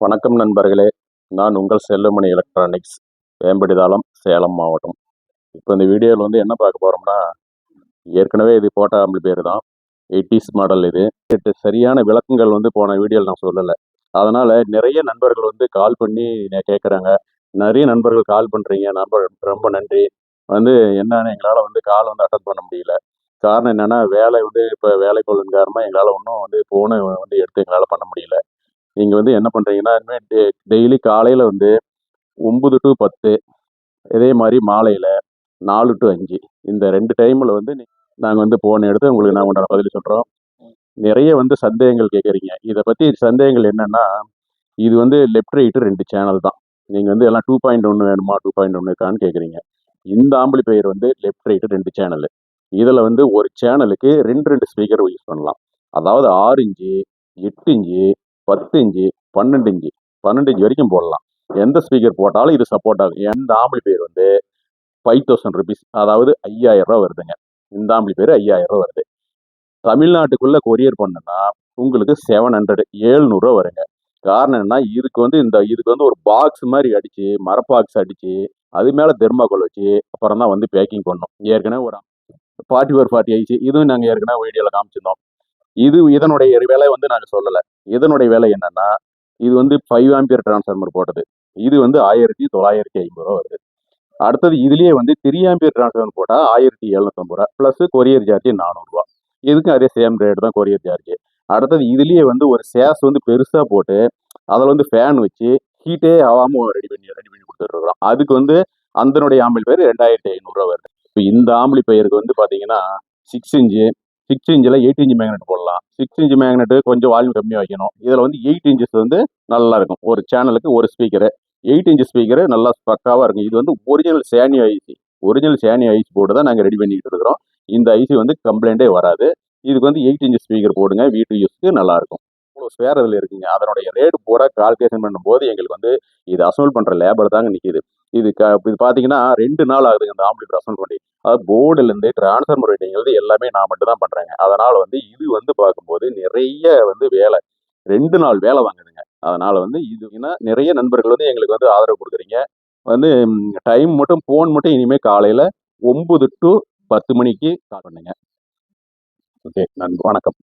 வணக்கம் நண்பர்களே, நான் உங்கள் செல்லுமணி எலக்ட்ரானிக்ஸ், வேம்படிதாளம், சேலம் மாவட்டம். இப்போ இந்த வீடியோவில் வந்து என்ன பார்க்க போகிறோம்னா, ஏற்கனவே இது போட்ட ஆம்பிளிஃபையர் தான். 80s மாடல் இது. சரியான விளக்கங்கள் வந்து போன வீடியோவில் நான் சொல்லலை. அதனால் நிறைய நண்பர்கள் வந்து கால் பண்ணி கேட்குறாங்க. நிறைய நண்பர்கள் கால் பண்ணுறீங்க. ரொம்ப நன்றி. வந்து என்னன்னு எங்களால் வந்து கால் வந்து அட்டன் பண்ண முடியல. காரணம் என்னென்னா, வேலை வந்து இப்போ வேலைப்பளுவின் காரணமாக எங்களால் ஒன்றும் வந்து ஃபோனை வந்து எடுத்து எங்களால் பண்ண முடியல. நீங்கள் வந்து என்ன பண்ணுறீங்கன்னா, இனிமேல் டெய்லி காலையில் வந்து 9 to 10, இதே மாதிரி மாலையில் 4 to 5, இந்த 2 டைமில் வந்து நாங்கள் வந்து ஃபோன் எடுத்து உங்களுக்கு நான் உண்டான பதில் சொல்கிறோம். நிறைய வந்து சந்தேகங்கள் கேட்குறீங்க. இதை பற்றி சந்தேகங்கள் என்னென்னா, இது வந்து லெஃப்ட் ரைட்டு 2 சேனல் தான். நீங்கள் வந்து எல்லாம் 2.1 வேணுமா, 2.1 இருக்கான்னு கேட்குறீங்க. இந்த ஆம்பிளிஃபையர் வந்து லெஃப்ட் ரைட்டு 2 சேனலு. இதில் வந்து ஒரு சேனலுக்கு 2 ஸ்பீக்கர் யூஸ் பண்ணலாம். அதாவது 6 inch, 8 inch, 10 inch, 12 inch, 12 inch வரைக்கும் போடலாம். எந்த ஸ்பீக்கர் போட்டாலும் இது சப்போர்ட் ஆகும். எந்த ஆம்பிளிஃபையர் வந்து 5000 ருபீஸ், அதாவது 5000 ரூபா வருதுங்க. இந்த ஆம்பிளிஃபையர் 5000 ரூபா வருது. தமிழ்நாட்டுக்குள்ள கொரியர் பண்ணுன்னா உங்களுக்கு 700 ரூபா வருங்க. காரணம் என்ன, இதுக்கு வந்து ஒரு பாக்ஸ் மாதிரி அடிச்சு, மரப்பாக்ஸ் அடிச்சு, அது மேல தெர்மாக்கோல் வச்சு அப்புறம் தான் வந்து பேக்கிங் பண்ணணும். ஏற்கனவே ஒரு 4440 ஐசி, இதுவும் நாங்கள் ஏற்கனவே வீடியோவில் காமிச்சிருந்தோம். இதனுடைய விலை வந்து நாங்கள் சொல்லலை. இதனுடைய விலை என்னன்னா, இது வந்து 5 ஆம்பியர் டிரான்ஸ்ஃபார்மர் போட்டது. இது வந்து 1950 ரூபா வருது. அடுத்தது இதுலேயே வந்து 3 ஆம்பியர் டிரான்ஸ்ஃபார்மர் போட்டால் 1750 ரூபா ப்ளஸ் கொரியர் சார்ஜ் 400 ரூபா. இதுக்கும் அதே சேம் ரேட் தான் கொரியர் சார்ஜ். அடுத்தது இதுலேயே வந்து ஒரு சேஸ் வந்து பெருசாக போட்டு அதில் வந்து ஃபேன் வச்சு ஹீட்டே ஆகாமல் ரெடி பண்ணி கொடுத்துட்ருக்குறோம். அதுக்கு வந்து அந்தனுடைய ஆம்பிளிஃபையர் 2500 ரூபா வருது. இப்போ இந்த ஆம்பிளிஃபையருக்கு வந்து பார்த்தீங்கன்னா 6 இன்ச்சு, 6 இன்ச்சில் 8 இன்ச்சு மேக்னெட் போடலாம். 6 இன்ச்சு மேக்னெட்டு கொஞ்சம் வால்யூம் கம்மியாக வைக்கணும். இதில் வந்து 8 இன்ச்சஸ் வந்து நல்லா இருக்கும். ஒரு சேனலுக்கு ஒரு ஸ்பீக்கரு, 8 இன்ச்சு ஸ்பீக்கரு நல்லா பக்காவாக இருக்கும். இது வந்து ஒரிஜினல் சேனி ஐசி போட்டு தான் நாங்கள் ரெடி பண்ணிக்கிட்டு இருக்கிறோம். இந்த ஐசி வந்து கம்ப்ளைண்ட்டே வராது. இதுக்கு வந்து 8 இன்ச்சு ஸ்பீக்கர் போடுங்க, வீட்டு யூஸ்க்கு நல்லாயிருக்கும். இவ்வளோ ஸ்பேர் அதில் இருக்குங்க. அதனுடைய ரேட் பூரா கால்குலேஷன் பண்ணும்போது எங்களுக்கு வந்து இது அசம்பிள் பண்ணுற லேபர் தாங்க நிற்கிது. இது பார்த்தீங்கன்னா 2 நாள் ஆகுதுங்க இந்த ஆம்பிளிஃபையர் அசம்பிள் பண்ணி. அதாவது போர்டுலேருந்து டிரான்ஸ்ஃபார்மர் ரேட்டிங்கிறது எல்லாமே நான் மட்டும் தான் பண்ணுறேங்க. அதனால் வந்து இது வந்து பார்க்கும்போது நிறைய வந்து வேலை, 2 நாள் வேலை வாங்குதுங்க. அதனால் வந்து இதுனா நிறைய நண்பர்கள் வந்து எங்களுக்கு வந்து ஆதரவு கொடுக்குறீங்க. வந்து டைம் மட்டும் ஃபோன் மட்டும் இனிமேல் காலையில் 9 to 10 மணிக்கு கால் பண்ணுங்க. ஓகே, வணக்கம்.